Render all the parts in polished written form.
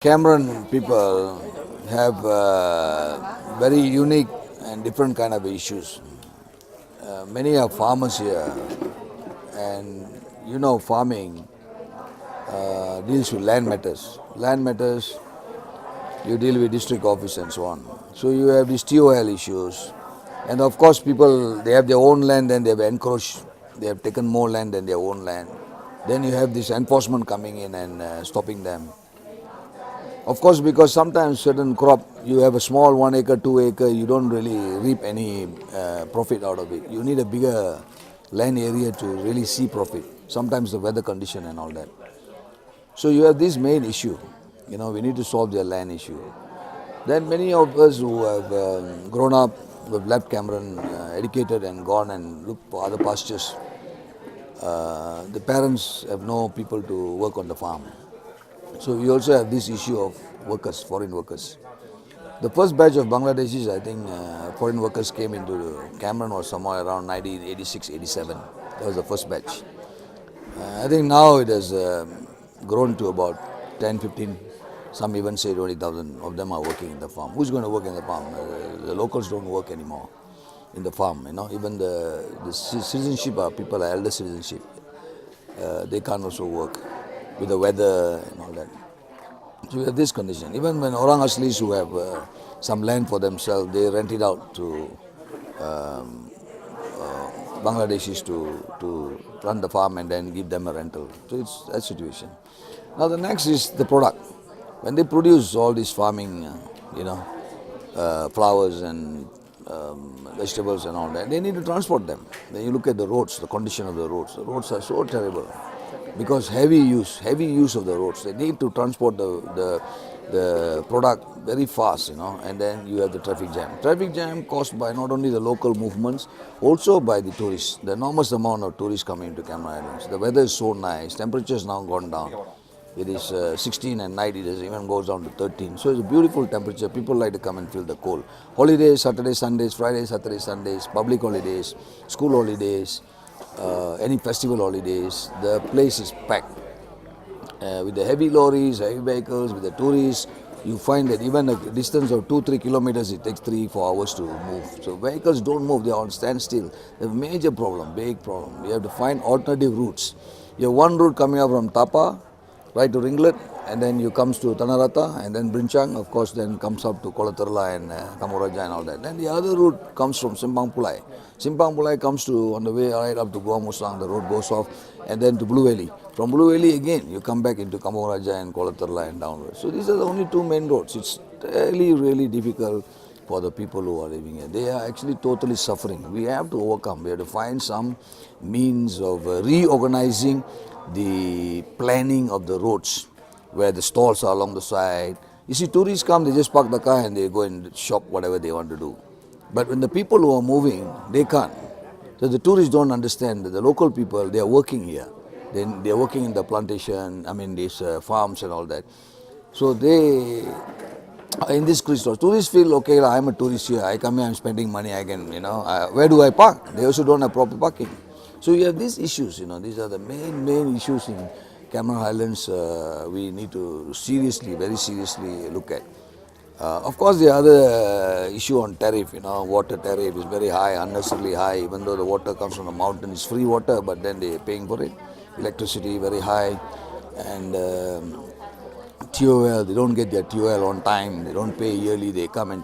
Cameron people have very unique and different kind of issues. Many are farmers here, and farming deals with land matters. Land matters, you deal with district office and so on. So you have these TOL issues, and of course people they have their own land and they have encroached. They have taken more land than their own land. Then you have this enforcement coming in and stopping them. Of course, because sometimes certain crop, you have a small 1 acre, 2 acre, you don't really reap any profit out of it. You need a bigger land area to really see profit. Sometimes the weather condition and all that. So you have this main issue. We need to solve their land issue. Then many of us who have grown up, who have left Cameron, educated and gone and looked for other pastures, the parents have no people to work on the farm. So we also have this issue of workers, foreign workers. The first batch of Bangladeshis, I think, foreign workers came into Cameron or somewhere around 1986, 87. That was the first batch. I think now it has grown to about 10, 15, some even say 20,000 of them are working in the farm. Who's going to work in the farm? The locals don't work anymore in the farm. Even the citizenship are people are elder citizenship. They can't also work with the weather and all that. So we have this condition. Even when Orang Aslis who have some land for themselves, they rent it out to Bangladeshis to run the farm and then give them a rental. So it's that situation. Now the next is the product. When they produce all these farming, flowers and vegetables and all that, they need to transport them. Then you look at the roads, the condition of the roads. The roads are so terrible. Because heavy use of the roads. They need to transport the product very fast, and then you have the traffic jam. Traffic jam caused by not only the local movements, also by the tourists. The enormous amount of tourists coming to Cameron Highlands. The weather is so nice. Temperature has now gone down. It is 16 at night. It even goes down to 13. So it's a beautiful temperature. People like to come and feel the cold. Holidays, Saturday, Sundays, Friday, Saturday, Sundays, public holidays, school holidays, any festival holidays, the place is packed. With the heavy lorries, heavy vehicles, with the tourists, you find that even a distance of 2-3 kilometers, it takes 3-4 hours to move. So vehicles don't move, they are on standstill. A major problem, big problem. We have to find alternative routes. You have one route coming up from Tapa, right to Ringlet, and then you comes to Tanarata, and then Brinchang, of course, then comes up to Kolaterla and Kamoraja and all that. Then the other route comes from Simpang Pulai. Simpang Pulai comes to, on the way right up to Gua Musang, the road goes off, and then to Blue Valley. From Blue Valley again, you come back into Kamoraja and Kolaterla and downwards. So these are the only two main roads. It's really, really difficult for the people who are living here. They are actually totally suffering. We have to overcome. We have to find some means of reorganizing the planning of the roads, where the stalls are along the side. You see, tourists come, they just park the car and they go and shop whatever they want to do. But when the people who are moving, they can't. So the tourists don't understand that the local people, they are working here. They are working in the plantation, these farms and all that. So they are in this crystal. Tourists feel, okay, I'm a tourist here, I come here, I'm spending money, I can, where do I park? They also don't have proper parking. So you have these issues, these are the main issues in Cameron Highlands we need to very seriously look at. Of course, the other issue on tariff, water tariff is very high, unnecessarily high, even though the water comes from the mountain, it's free water, but then they're paying for it. Electricity very high, and TOL, they don't get their TOL on time, they don't pay yearly, they come and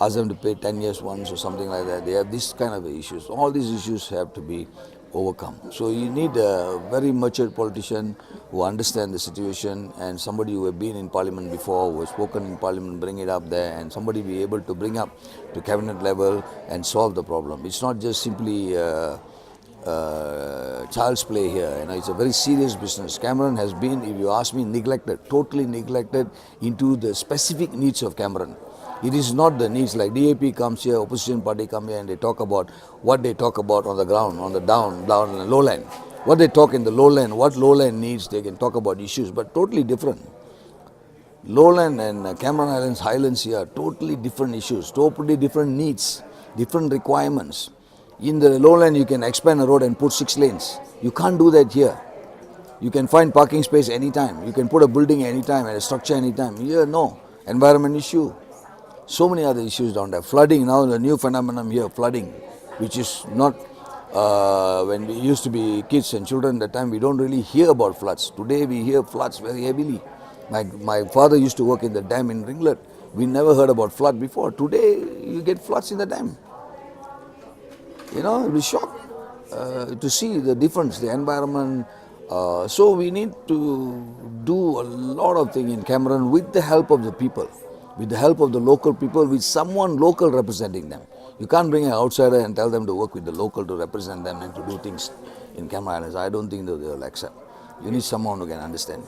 ask them to pay 10 years once or something like that. They have this kind of issues. All these issues have to be overcome. So you need a very mature politician who understand the situation, and somebody who have been in parliament before, who has spoken in parliament, bring it up there, and somebody be able to bring up to cabinet level and solve the problem. It's not just simply child's play here. It's a very serious business. Cameron has been, if you ask me, neglected, totally neglected into the specific needs of Cameron. It is not the needs like DAP comes here, opposition party come here and they talk about what they talk about on the ground, on the down, lowland. What they talk in the lowland, what lowland needs, they can talk about issues, but totally different. Lowland and Cameron Highlands here, totally different issues, totally different needs, different requirements. In the lowland, you can expand a road and put 6 lanes. You can't do that here. You can find parking space anytime. You can put a building anytime and a structure anytime. Here, no. Environment issue. So many other issues down there. Flooding, now the new phenomenon here, flooding, which is not, when we used to be kids and children at that time, we don't really hear about floods. Today we hear floods very heavily. My father used to work in the dam in Ringlet. We never heard about flood before. Today you get floods in the dam. You'll be shocked to see the difference, the environment. So we need to do a lot of things in Cameron with the help of the people, with the help of the local people, with someone local representing them. You can't bring an outsider and tell them to work with the local to represent them and to do things in Cameron Highlands. I don't think that they'll accept. You need someone who can understand.